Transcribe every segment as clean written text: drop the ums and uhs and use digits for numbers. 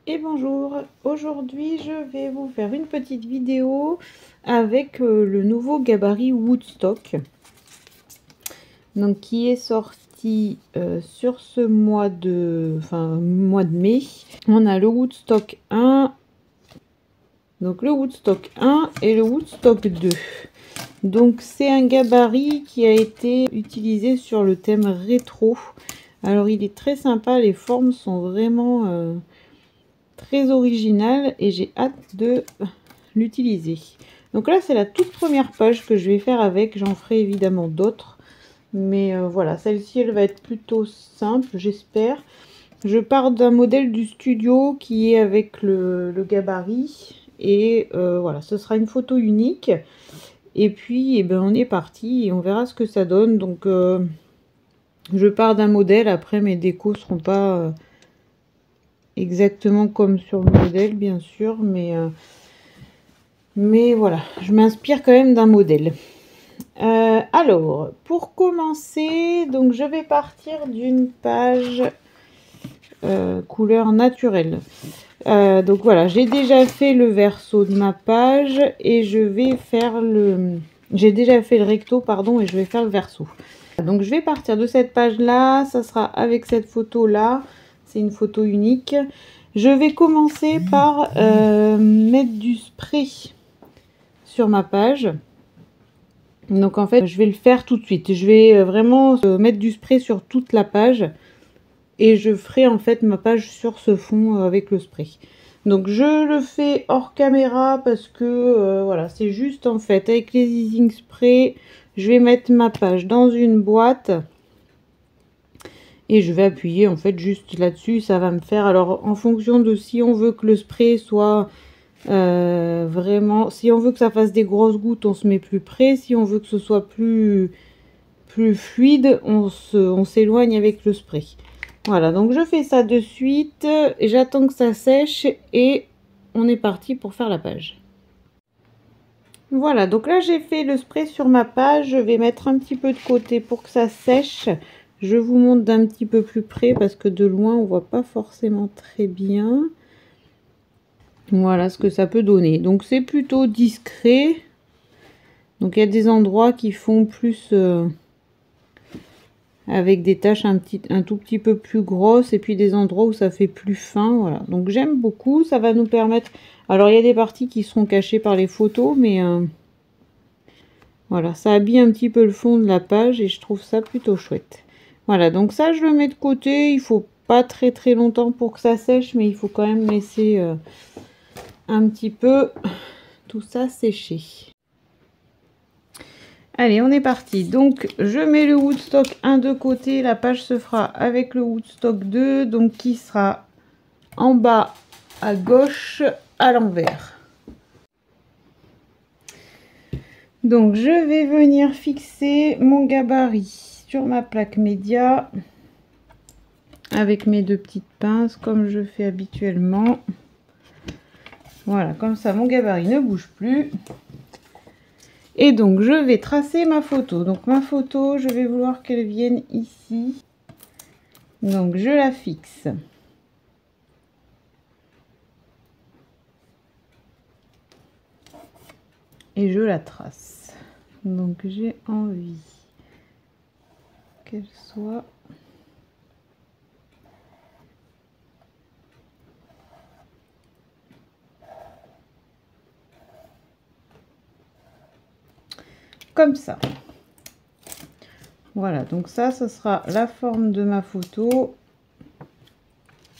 Et bonjour, aujourd'hui je vais vous faire une petite vidéo avec le nouveau gabarit Woodstock, donc qui est sorti sur ce mois de mai. On a le Woodstock 1, donc le Woodstock 1 et le Woodstock 2. Donc c'est un gabarit qui a été utilisé sur le thème rétro. Alors il est très sympa, les formes sont vraiment très original et j'ai hâte de l'utiliser. Donc là c'est la toute première page que je vais faire avec, j'en ferai évidemment d'autres, mais voilà, celle-ci elle va être plutôt simple, j'espère. Je pars d'un modèle du studio qui est avec le gabarit et voilà, ce sera une photo unique et puis on est parti et on verra ce que ça donne. Donc je pars d'un modèle, après mes décos seront pas exactement comme sur le modèle bien sûr, mais voilà, je m'inspire quand même d'un modèle. Alors pour commencer, donc je vais partir d'une page couleur naturelle. Donc voilà, j'ai déjà fait le verso de ma page et je vais faire j'ai déjà fait le recto pardon, et je vais faire le verso. Donc je vais partir de cette page là, ça sera avec cette photo là, c'est une photo unique. Je vais commencer par mettre du spray sur ma page. Donc en fait je vais le faire tout de suite. Je vais vraiment mettre du spray sur toute la page et je ferai en fait ma page sur ce fond avec le spray. Donc je le fais hors caméra parce que voilà, c'est juste en fait avec les easing spray, je vais mettre ma page dans une boîte et je vais appuyer en fait juste là-dessus. Ça va me faire, alors en fonction de si on veut que le spray soit vraiment, si on veut que ça fasse des grosses gouttes, on se met plus près. Si on veut que ce soit plus fluide, on s'éloigne avec le spray. Voilà, donc je fais ça de suite, j'attends que ça sèche et on est parti pour faire la page. Voilà, donc là j'ai fait le spray sur ma page, je vais mettre un petit peu de côté pour que ça sèche. Je vous montre d'un petit peu plus près parce que de loin on voit pas forcément très bien. Voilà ce que ça peut donner. Donc c'est plutôt discret. Donc il y a des endroits qui font plus avec des taches un tout petit peu plus grosses et puis des endroits où ça fait plus fin. Voilà, donc j'aime beaucoup. Ça va nous permettre, alors il y a des parties qui seront cachées par les photos, mais voilà, ça habille un petit peu le fond de la page et je trouve ça plutôt chouette. Voilà, donc ça je le mets de côté. Il faut pas très longtemps pour que ça sèche, mais il faut quand même laisser un petit peu tout ça sécher. Allez, on est parti. Donc, je mets le Woodstock 1 de côté. La page se fera avec le Woodstock 2, donc qui sera en bas à gauche à l'envers. Donc, je vais venir fixer mon gabarit sur ma plaque média avec mes deux petites pinces comme je fais habituellement. Voilà, comme ça mon gabarit ne bouge plus. Et donc je vais tracer ma photo. Donc ma photo, je vais vouloir qu'elle vienne ici. Donc je la fixe. Et je la trace. Donc j'ai envie qu'elle soit comme ça. Voilà, donc ça sera la forme de ma photo.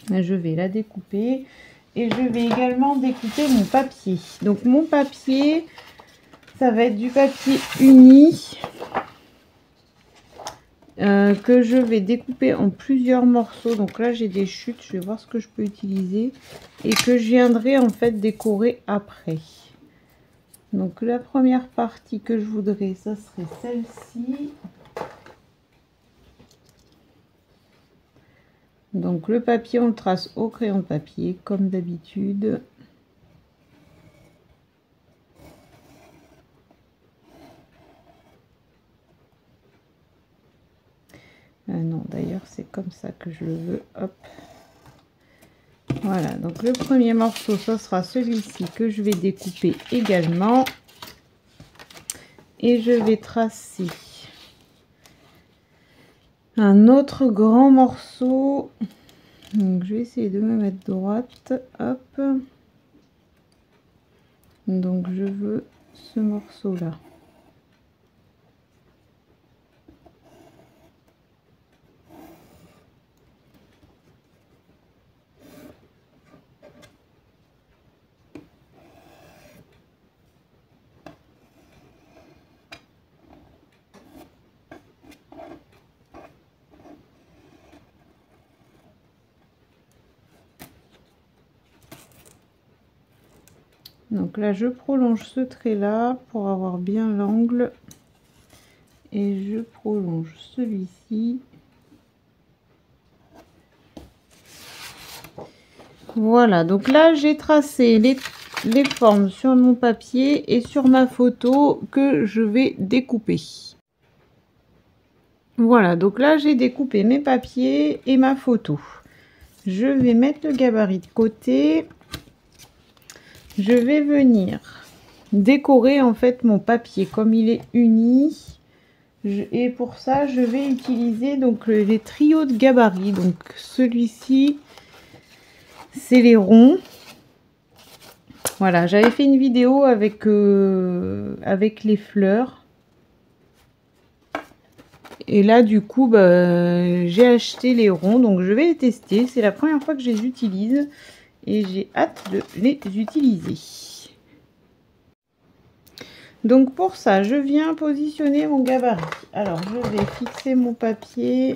Je vais la découper et je vais également découper mon papier. Donc mon papier, ça va être du papier uni que je vais découper en plusieurs morceaux. Donc là j'ai des chutes, je vais voir ce que je peux utiliser et que je viendrai en fait décorer après. Donc la première partie que je voudrais, ça serait celle-ci. Donc le papier, on le trace au crayon de papier comme d'habitude. Non, d'ailleurs c'est comme ça que je le veux. Hop, Voilà, donc le premier morceau, ce sera celui-ci que je vais découper également. Et je vais tracer un autre grand morceau. Donc je vais essayer de me mettre droite. Hop. Donc je veux ce morceau-là. Donc là, je prolonge ce trait-là pour avoir bien l'angle. Et je prolonge celui-ci. Voilà, donc là, j'ai tracé les formes sur mon papier et sur ma photo que je vais découper. Voilà, donc là, j'ai découpé mes papiers et ma photo. Je vais mettre le gabarit de côté. Je vais venir décorer en fait mon papier comme il est uni. Et pour ça, je vais utiliser donc les trios de gabarit. Donc celui-ci, c'est les ronds. Voilà, j'avais fait une vidéo avec les fleurs. Et là, du coup, j'ai acheté les ronds. Donc je vais les tester. C'est la première fois que je les utilise. Et j'ai hâte de les utiliser. Donc pour ça, je viens positionner mon gabarit. Alors je vais fixer mon papier.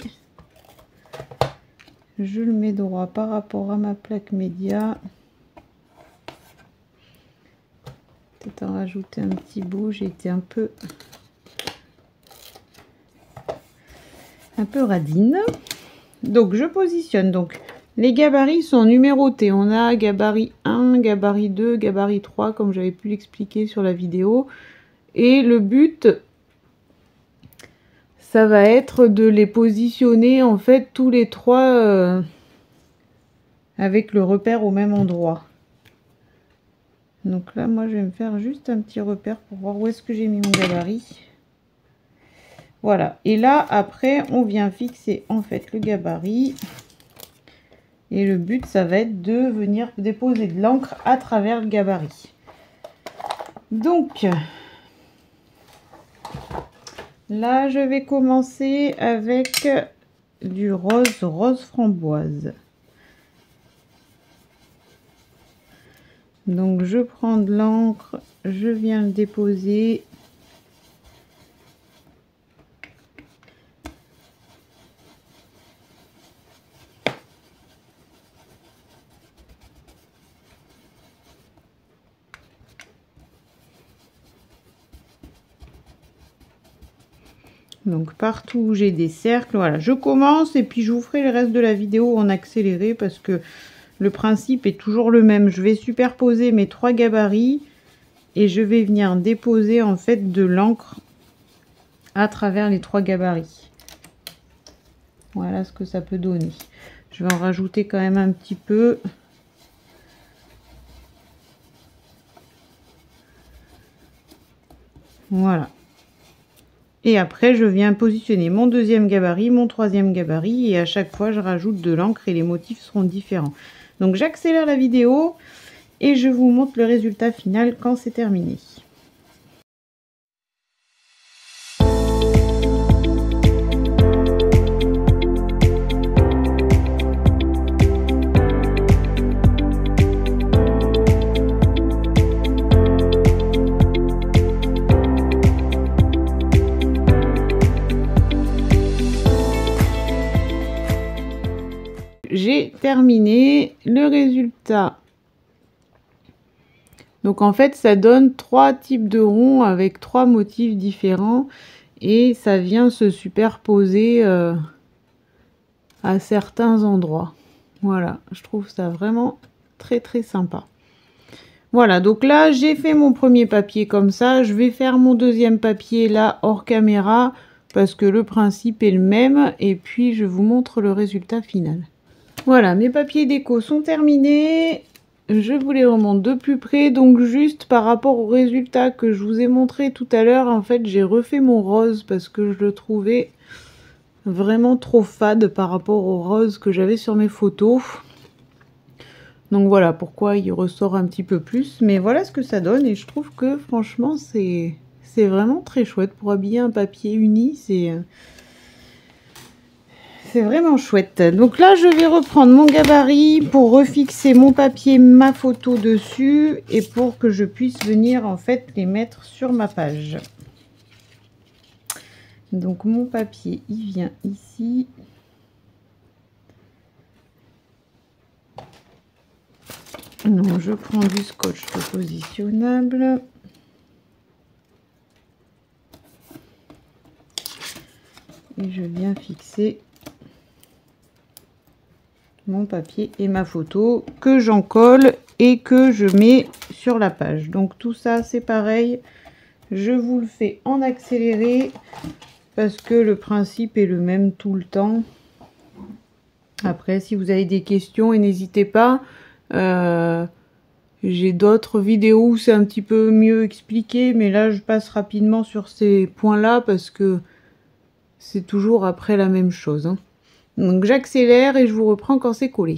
Je le mets droit par rapport à ma plaque média. Peut-être en rajouter un petit bout. J'ai été un peu radine. Donc je positionne. Donc les gabarits sont numérotés. On a gabarit 1, gabarit 2, gabarit 3, comme j'avais pu l'expliquer sur la vidéo. Et le but, ça va être de les positionner en fait tous les trois avec le repère au même endroit. Donc là, moi, je vais me faire juste un petit repère pour voir où est-ce que j'ai mis mon gabarit. Voilà. Et là, après, on vient fixer en fait le gabarit. Et le but, ça va être de venir déposer de l'encre à travers le gabarit. Donc, là, je vais commencer avec du rose framboise. Donc, je prends de l'encre, je viens le déposer. Donc partout où j'ai des cercles, voilà, je commence et puis je vous ferai le reste de la vidéo en accéléré parce que le principe est toujours le même. Je vais superposer mes trois gabarits et je vais venir déposer en fait de l'encre à travers les trois gabarits. Voilà ce que ça peut donner. Je vais en rajouter quand même un petit peu. Voilà. Et après, je viens positionner mon deuxième gabarit, mon troisième gabarit. Et à chaque fois, je rajoute de l'encre et les motifs seront différents. Donc, j'accélère la vidéo et je vous montre le résultat final quand c'est terminé. J'ai terminé le résultat. Donc en fait ça donne trois types de ronds avec trois motifs différents et ça vient se superposer à certains endroits. Voilà, je trouve ça vraiment très sympa. Voilà, donc là j'ai fait mon premier papier comme ça. Je vais faire mon deuxième papier là hors caméra parce que le principe est le même et puis je vous montre le résultat final. Voilà, mes papiers déco sont terminés. Je vous les remonte de plus près. Donc juste par rapport au résultat que je vous ai montré tout à l'heure, en fait j'ai refait mon rose parce que je le trouvais vraiment trop fade par rapport au rose que j'avais sur mes photos. Donc voilà pourquoi il ressort un petit peu plus. Mais voilà ce que ça donne et je trouve que franchement c'est vraiment très chouette pour habiller un papier uni. C'est vraiment chouette. Donc là, je vais reprendre mon gabarit pour refixer mon papier, ma photo dessus et pour que je puisse venir en fait les mettre sur ma page. Donc mon papier, il vient ici. Donc je prends du scotch positionnable. Et je viens fixer mon papier et ma photo que j'en colle et que je mets sur la page. Donc tout ça c'est pareil, je vous le fais en accéléré parce que le principe est le même tout le temps. Après si vous avez des questions, n'hésitez pas, j'ai d'autres vidéos où c'est un petit peu mieux expliqué, mais là je passe rapidement sur ces points là parce que c'est toujours après la même chose, hein. Donc j'accélère et je vous reprends quand c'est collé.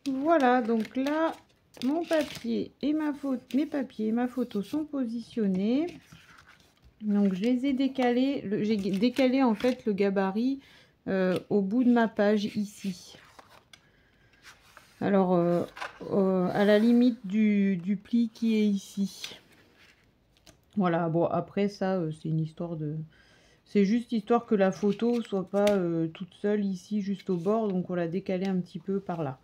Voilà, donc là, mon papier et ma photo, mes papiers et ma photo sont positionnés. Donc je les ai décalés, j'ai décalé en fait le gabarit au bout de ma page ici. Alors à la limite du pli qui est ici. Voilà, bon après ça c'est une histoire de... C'est juste histoire que la photo soit pas toute seule ici juste au bord, donc on l'a décalé un petit peu par là.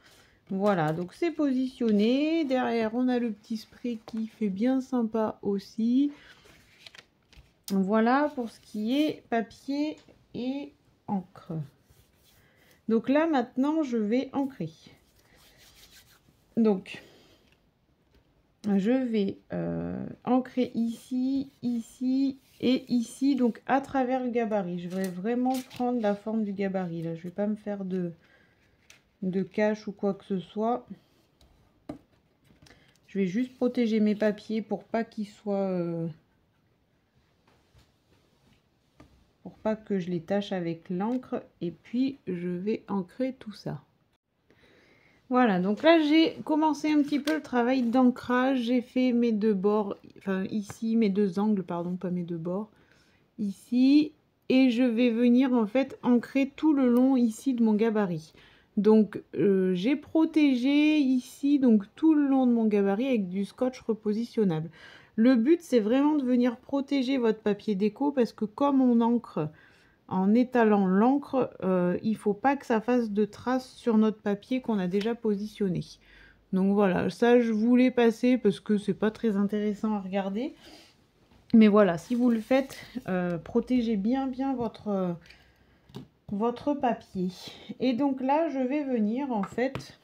Voilà, donc c'est positionné. Derrière, on a le petit spray qui fait bien sympa aussi. Voilà pour ce qui est papier et encre. Donc là, maintenant, je vais ancrer. Donc, je vais ancrer ici, ici et ici, donc à travers le gabarit. Je vais vraiment prendre la forme du gabarit. Là, je vais pas me faire de cache ou quoi que ce soit. Je vais juste protéger mes papiers pour pas qu'ils soient... pour pas que je les tache avec l'encre. Et puis, je vais ancrer tout ça. Voilà, donc là, j'ai commencé un petit peu le travail d'ancrage. J'ai fait mes deux bords, enfin ici, mes deux angles, pardon, pas mes deux bords. Ici, et je vais venir en fait ancrer tout le long ici de mon gabarit. Donc j'ai protégé ici donc tout le long de mon gabarit avec du scotch repositionnable. Le but c'est vraiment de venir protéger votre papier déco parce que comme on encre en étalant l'encre, il faut pas que ça fasse de traces sur notre papier qu'on a déjà positionné. Donc voilà, ça je voulais passer parce que c'est pas très intéressant à regarder. Mais voilà, si vous le faites, protégez bien votre papier. Et donc là, je vais venir en fait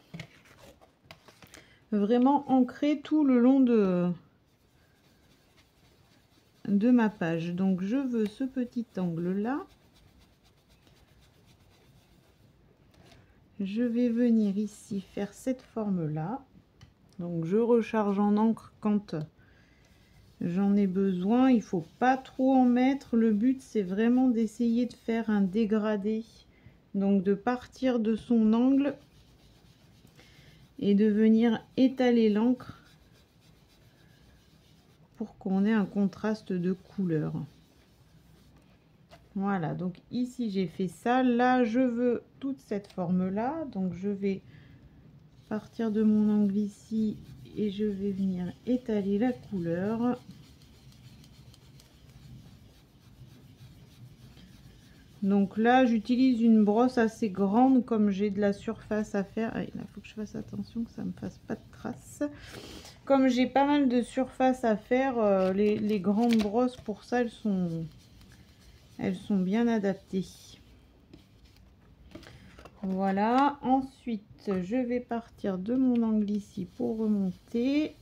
vraiment ancrer tout le long de ma page. Donc je veux ce petit angle là. Je vais venir ici faire cette forme là. Donc je recharge en encre quand j'en ai besoin. Il faut pas trop en mettre. Le but c'est vraiment d'essayer de faire un dégradé. Donc de partir de son angle et de venir étaler l'encre pour qu'on ait un contraste de couleur. Voilà, donc ici j'ai fait ça. Là je veux toute cette forme là, donc je vais partir de mon angle ici et je vais venir étaler la couleur. Donc là j'utilise une brosse assez grande comme j'ai de la surface à faire. Il faut que je fasse attention que ça me fasse pas de traces. Comme j'ai pas mal de surface à faire, les grandes brosses pour ça elles elles sont bien adaptées. Voilà, ensuite je vais partir de mon angle ici pour remonter.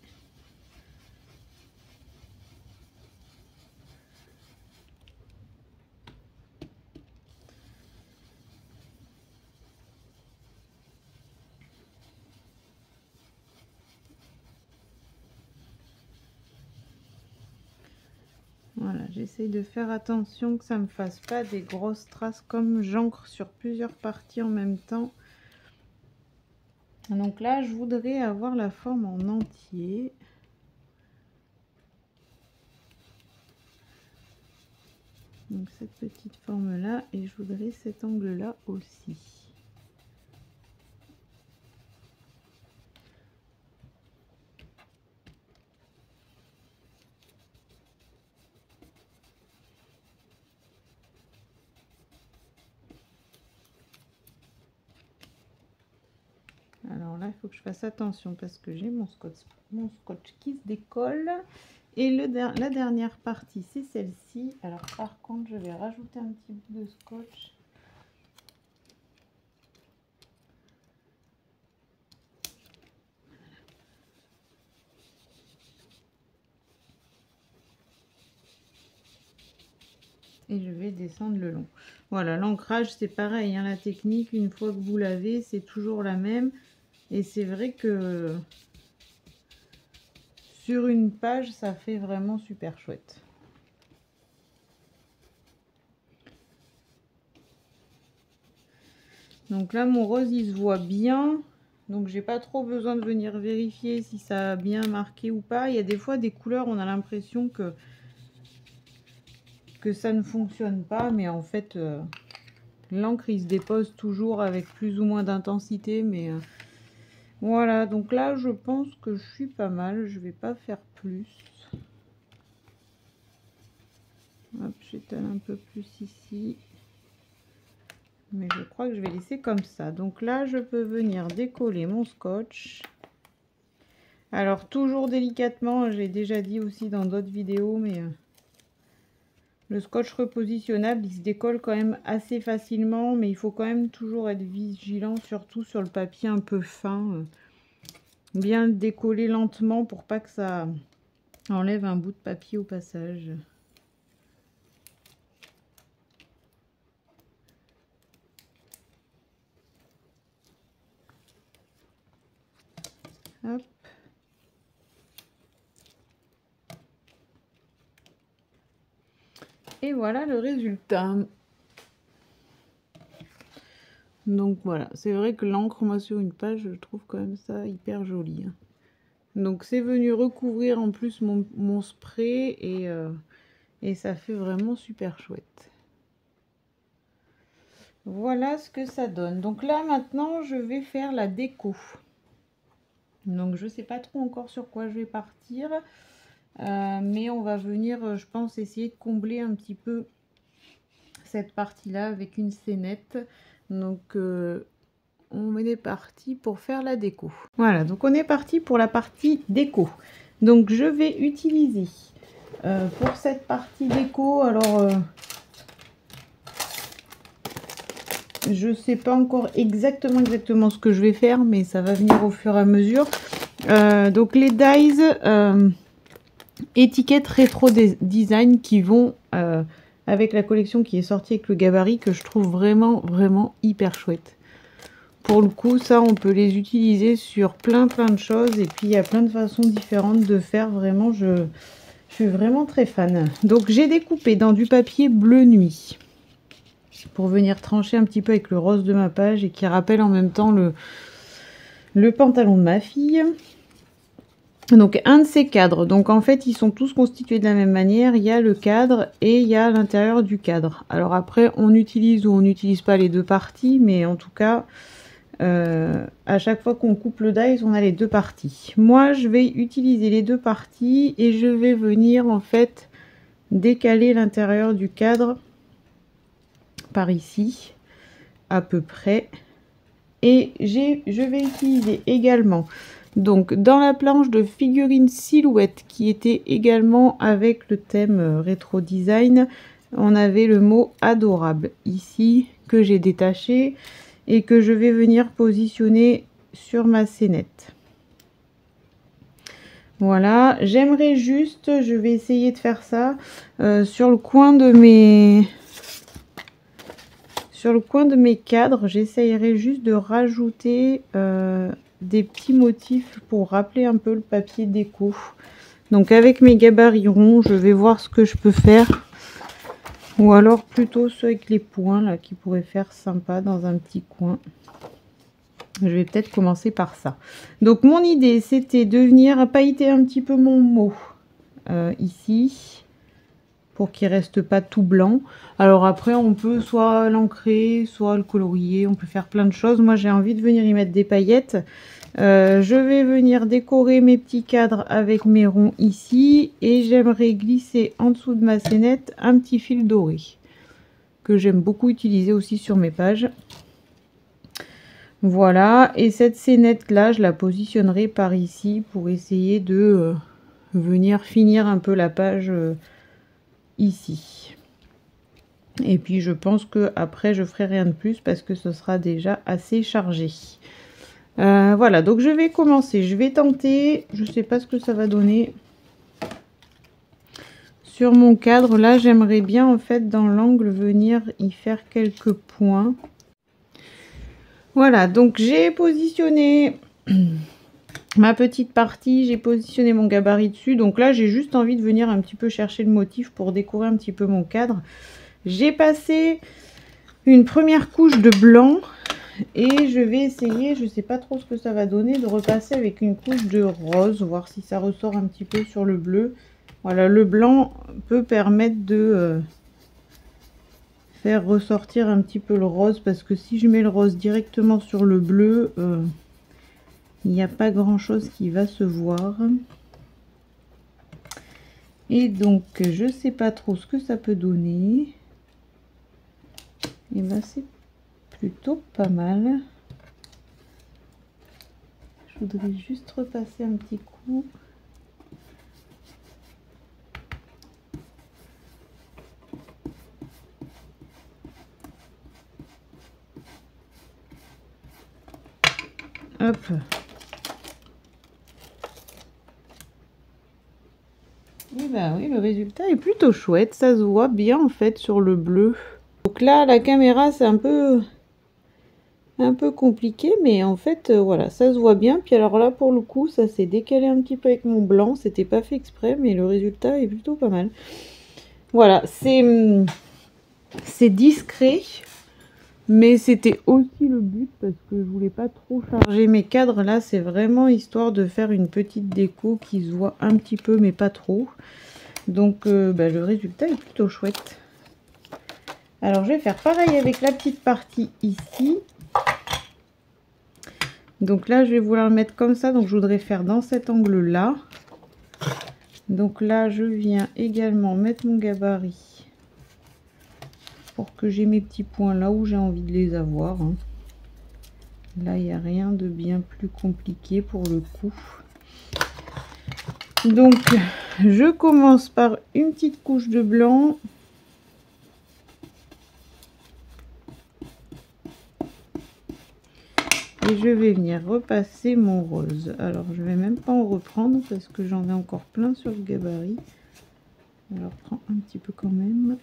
Voilà, j'essaye de faire attention que ça me fasse pas des grosses traces comme j'encre sur plusieurs parties en même temps. Donc là, je voudrais avoir la forme en entier. Donc cette petite forme là, et je voudrais cet angle là aussi. Alors là, il faut que je fasse attention parce que j'ai mon scotch qui se décolle. Et la dernière partie, c'est celle-ci. Alors par contre, je vais rajouter un petit bout de scotch. Et je vais descendre le long. Voilà, l'ancrage, c'est pareil, hein, la technique, une fois que vous l'avez, c'est toujours la même. Et c'est vrai que sur une page, ça fait vraiment super chouette. Donc là, mon rose, il se voit bien. Donc, j'ai pas trop besoin de venir vérifier si ça a bien marqué ou pas. Il y a des fois des couleurs, on a l'impression que ça ne fonctionne pas. Mais en fait, l'encre, il se dépose toujours avec plus ou moins d'intensité. Mais voilà, donc là, je pense que je suis pas mal. Je vais pas faire plus. Hop, j'étale un peu plus ici. Mais je crois que je vais laisser comme ça. Donc là, je peux venir décoller mon scotch. Alors, toujours délicatement, j'ai déjà dit aussi dans d'autres vidéos, mais le scotch repositionnable, il se décolle quand même assez facilement, mais il faut quand même toujours être vigilant, surtout sur le papier un peu fin. Bien le décoller lentement pour pas que ça enlève un bout de papier au passage. Hop. Et voilà le résultat. Donc voilà, c'est vrai que l'encre, moi sur une page, je trouve quand même ça hyper joli. Hein. Donc c'est venu recouvrir en plus mon spray et ça fait vraiment super chouette. Voilà ce que ça donne. Donc là maintenant je vais faire la déco. Donc je sais pas trop encore sur quoi je vais partir. Mais on va venir, je pense, essayer de combler un petit peu cette partie là avec une scénette. Donc on est parti pour faire la déco. Voilà, donc on est parti pour la partie déco. Donc je vais utiliser pour cette partie déco, alors je sais pas encore exactement ce que je vais faire, mais ça va venir au fur et à mesure. Donc les dies étiquettes rétro design qui vont avec la collection qui est sortie avec le gabarit, que je trouve vraiment hyper chouette. Pour le coup, ça on peut les utiliser sur plein de choses, et puis il y a plein de façons différentes de faire. Vraiment, je suis vraiment très fan. Donc j'ai découpé dans du papier bleu nuit pour venir trancher un petit peu avec le rose de ma page et qui rappelle en même temps le pantalon de ma fille. Donc un de ces cadres, donc en fait ils sont tous constitués de la même manière, il y a le cadre et il y a l'intérieur du cadre. Alors après on utilise ou on n'utilise pas les deux parties, mais en tout cas à chaque fois qu'on coupe le dies on a les deux parties. Moi je vais utiliser les deux parties et je vais venir en fait décaler l'intérieur du cadre par ici à peu près, et je vais utiliser également donc dans la planche de figurines silhouette qui était également avec le thème rétro design, on avait le mot adorable ici que j'ai détaché et que je vais venir positionner sur ma scénette. Voilà, j'aimerais juste, je vais essayer de faire ça sur le coin de mes cadres. J'essayerai juste de rajouter des petits motifs pour rappeler un peu le papier déco. Donc avec mes gabarits ronds, je vais voir ce que je peux faire. Ou alors plutôt ceux avec les points là qui pourraient faire sympa dans un petit coin. Je vais peut-être commencer par ça. Donc mon idée c'était de venir pailleter un petit peu mon mot ici pour qu'il reste pas tout blanc. Alors après on peut soit l'ancrer, soit le colorier, on peut faire plein de choses. Moi j'ai envie de venir y mettre des paillettes. Je vais venir décorer mes petits cadres avec mes ronds ici et j'aimerais glisser en dessous de ma scénette un petit fil doré que j'aime beaucoup utiliser aussi sur mes pages. Voilà, et cette scénette là je la positionnerai par ici pour essayer de venir finir un peu la page ici. Et puis je pense que après je ferai rien de plus parce que ce sera déjà assez chargé. Voilà, donc je vais commencer, je vais tenter, je sais pas ce que ça va donner. Sur mon cadre là j'aimerais bien en fait dans l'angle venir y faire quelques points. Voilà, donc j'ai positionné ma petite partie, j'ai positionné mon gabarit dessus. Donc là, j'ai juste envie de venir un petit peu chercher le motif pour décorer un petit peu mon cadre. J'ai passé une première couche de blanc et je vais essayer, je sais pas trop ce que ça va donner, de repasser avec une couche de rose, voir si ça ressort un petit peu sur le bleu. Voilà, le blanc peut permettre de faire ressortir un petit peu le rose parce que si je mets le rose directement sur le bleu, il n'y a pas grand chose qui va se voir. Et donc je sais pas trop ce que ça peut donner. Et ben c'est plutôt pas mal. Je voudrais juste repasser un petit coup. Hop. Et ben oui, le résultat est plutôt chouette. Ça se voit bien en fait sur le bleu. Donc là, la caméra, c'est un peu compliqué, mais en fait, voilà, ça se voit bien. Puis alors là, pour le coup, ça s'est décalé un petit peu avec mon blanc. C'était pas fait exprès, mais le résultat est plutôt pas mal. Voilà, c'est discret. Mais c'était aussi le but parce que je voulais pas trop charger mes cadres. Là, c'est vraiment histoire de faire une petite déco qui se voit un petit peu, mais pas trop. Donc, le résultat est plutôt chouette. Alors, je vais faire pareil avec la petite partie ici. Donc là, je vais vouloir le mettre comme ça. Donc, je voudrais faire dans cet angle-là. Donc là, je viens également mettre mon gabarit pour que j'ai mes petits points là où j'ai envie de les avoir. Là, il n'y a rien de bien plus compliqué pour le coup. Donc, je commence par une petite couche de blanc. Et je vais venir repasser mon rose. Alors, je vais même pas en reprendre parce que j'en ai encore plein sur le gabarit. Alors, prends un petit peu quand même.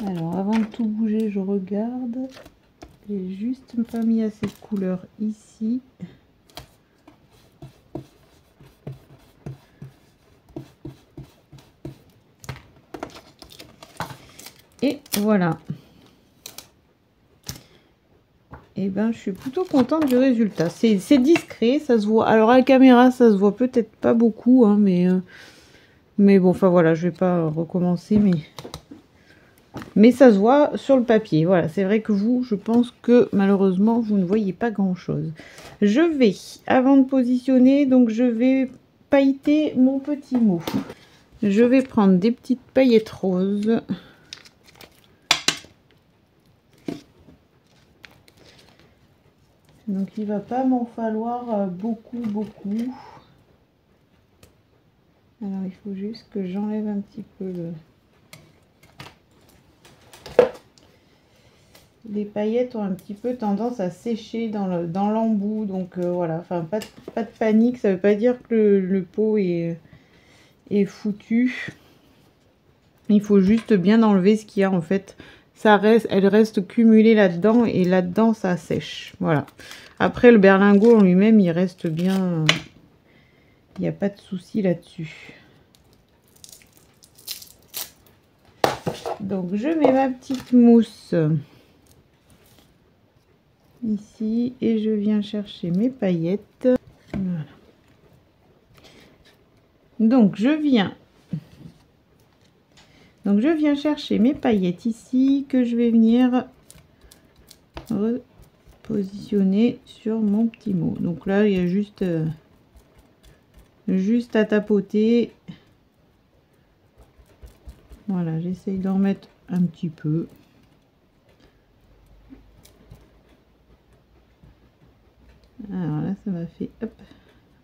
Alors, avant de tout bouger, je regarde. J'ai juste pas mis assez de couleur ici. Et voilà. Et ben, je suis plutôt contente du résultat. C'est discret, ça se voit. Alors à la caméra, ça se voit peut-être pas beaucoup, hein, mais bon, enfin voilà, je vais pas recommencer, mais ça se voit sur le papier. Voilà, c'est vrai que vous, je pense que malheureusement, vous ne voyez pas grand-chose. Je vais, avant de positionner, donc je vais pailleter mon petit mot. Je vais prendre des petites paillettes roses. Donc il va pas m'en falloir beaucoup. Alors il faut juste que j'enlève un petit peu les paillettes ont un petit peu tendance à sécher dans l'embout, donc voilà, enfin pas de panique, ça veut pas dire que le pot est foutu. Il faut juste bien enlever ce qu'il y a en fait. Ça reste, elle reste cumulée là-dedans et là-dedans ça sèche. Voilà. Après le berlingot en lui-même, il reste bien. Il n'y a pas de souci là-dessus. Donc je mets ma petite mousse ici et je viens chercher mes paillettes. Voilà. Donc je viens chercher mes paillettes ici que je vais venir repositionner sur mon petit mot. Donc là il y a juste à tapoter. Voilà, j'essaye d'en mettre un petit peu. Alors là ça m'a fait hop.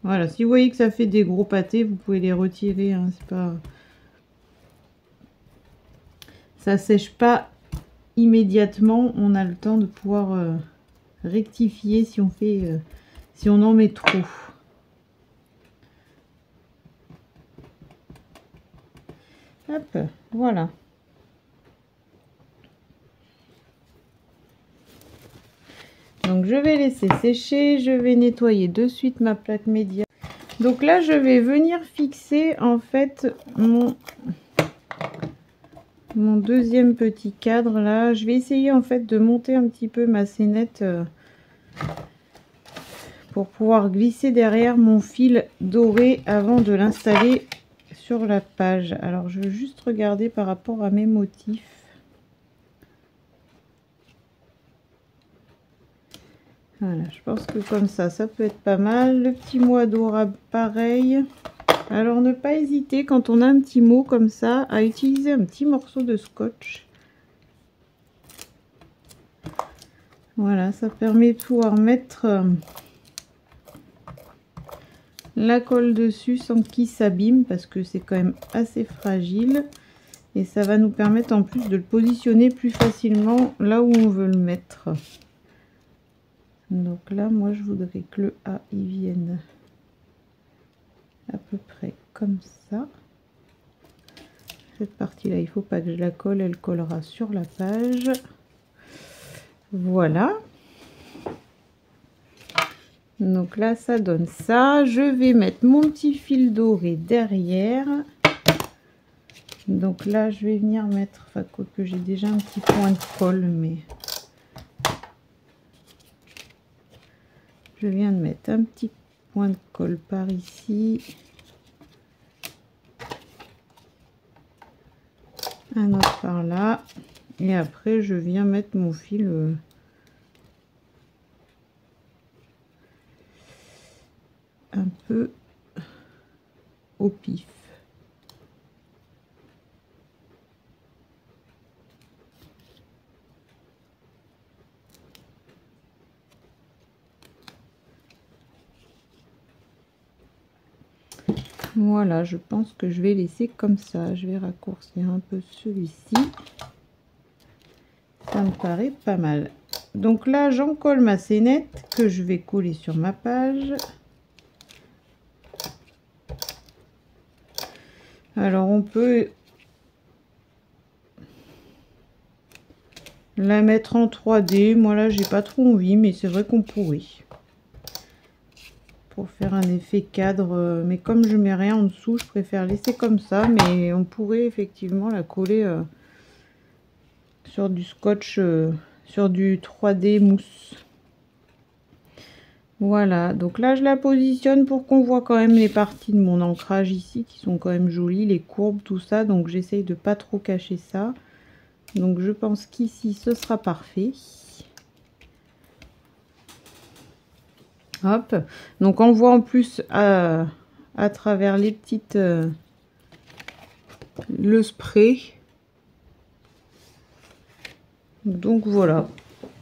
Voilà, si vous voyez que ça fait des gros pâtés, vous pouvez les retirer, hein, c'est pas, ça sèche pas immédiatement, on a le temps de pouvoir rectifier si on fait si on en met trop. Hop, voilà. Donc je vais laisser sécher, je vais nettoyer de suite ma plaque média. Donc là je vais venir fixer en fait mon deuxième petit cadre là. Je vais essayer en fait de monter un petit peu ma scénette pour pouvoir glisser derrière mon fil doré avant de l'installer sur la page. Alors je veux juste regarder par rapport à mes motifs. Voilà, je pense que comme ça peut être pas mal. Le petit mot adorable pareil. Alors ne pas hésiter quand on a un petit mot comme ça à utiliser un petit morceau de scotch. Voilà, ça permet de pouvoir mettre la colle dessus sans qu'il s'abîme parce que c'est quand même assez fragile. Et ça va nous permettre en plus de le positionner plus facilement là où on veut le mettre. Donc là, moi, je voudrais que le A, il vienne à peu près comme ça. Cette partie-là, il faut pas que je la colle, elle collera sur la page. Voilà. Donc là, ça donne ça. Je vais mettre mon petit fil doré derrière. Donc là, je vais venir mettre, enfin, quoique j'ai déjà un petit point de colle, mais... Je viens de mettre un petit point de colle par ici, un autre par là, et après je viens mettre mon fil un peu au pif. Voilà, je pense que je vais laisser comme ça. Je vais raccourcir un peu celui-ci. Ça me paraît pas mal. Donc là, j'en colle ma scénette que je vais coller sur ma page. Alors, on peut la mettre en 3D. Moi, là, j'ai pas trop envie, mais c'est vrai qu'on pourrait. Pour faire un effet cadre, mais comme je mets rien en dessous, je préfère laisser comme ça, mais on pourrait effectivement la coller sur du scotch, sur du 3D mousse. Voilà, donc là je la positionne pour qu'on voit quand même les parties de mon ancrage ici qui sont quand même jolies, les courbes, tout ça, donc j'essaye de pas trop cacher ça. Donc je pense qu'ici ce sera parfait. Hop, donc on voit en plus à travers les petites le spray. Donc voilà,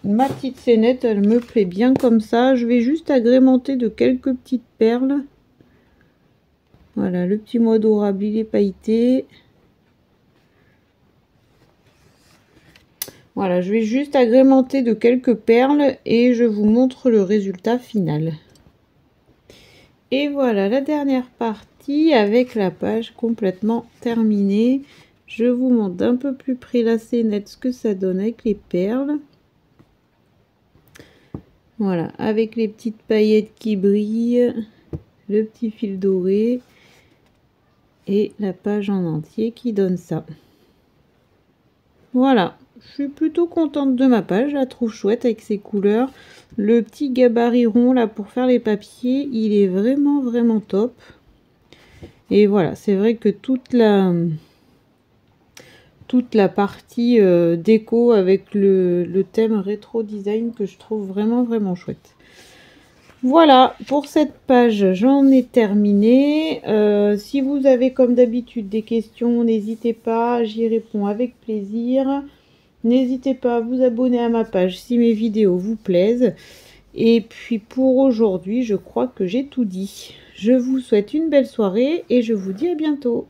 ma petite scénette, elle me plaît bien comme ça. Je vais juste agrémenter de quelques petites perles. Voilà, le petit mot adorable, il est pailleté. Voilà, je vais juste agrémenter de quelques perles et je vous montre le résultat final. Et voilà la dernière partie avec la page complètement terminée. Je vous montre d'un peu plus près la scénette, ce que ça donne avec les perles. Voilà, avec les petites paillettes qui brillent, le petit fil doré et la page en entier qui donne ça. Voilà, je suis plutôt contente de ma page, je la trouve chouette avec ses couleurs. Le petit gabarit rond là pour faire les papiers, il est vraiment top. Et voilà, c'est vrai que toute la partie déco avec le thème rétro design que je trouve vraiment chouette. Voilà, pour cette page, j'en ai terminé. Si vous avez comme d'habitude des questions, n'hésitez pas, j'y réponds avec plaisir. N'hésitez pas à vous abonner à ma page si mes vidéos vous plaisent. Et puis pour aujourd'hui, je crois que j'ai tout dit. Je vous souhaite une belle soirée et je vous dis à bientôt.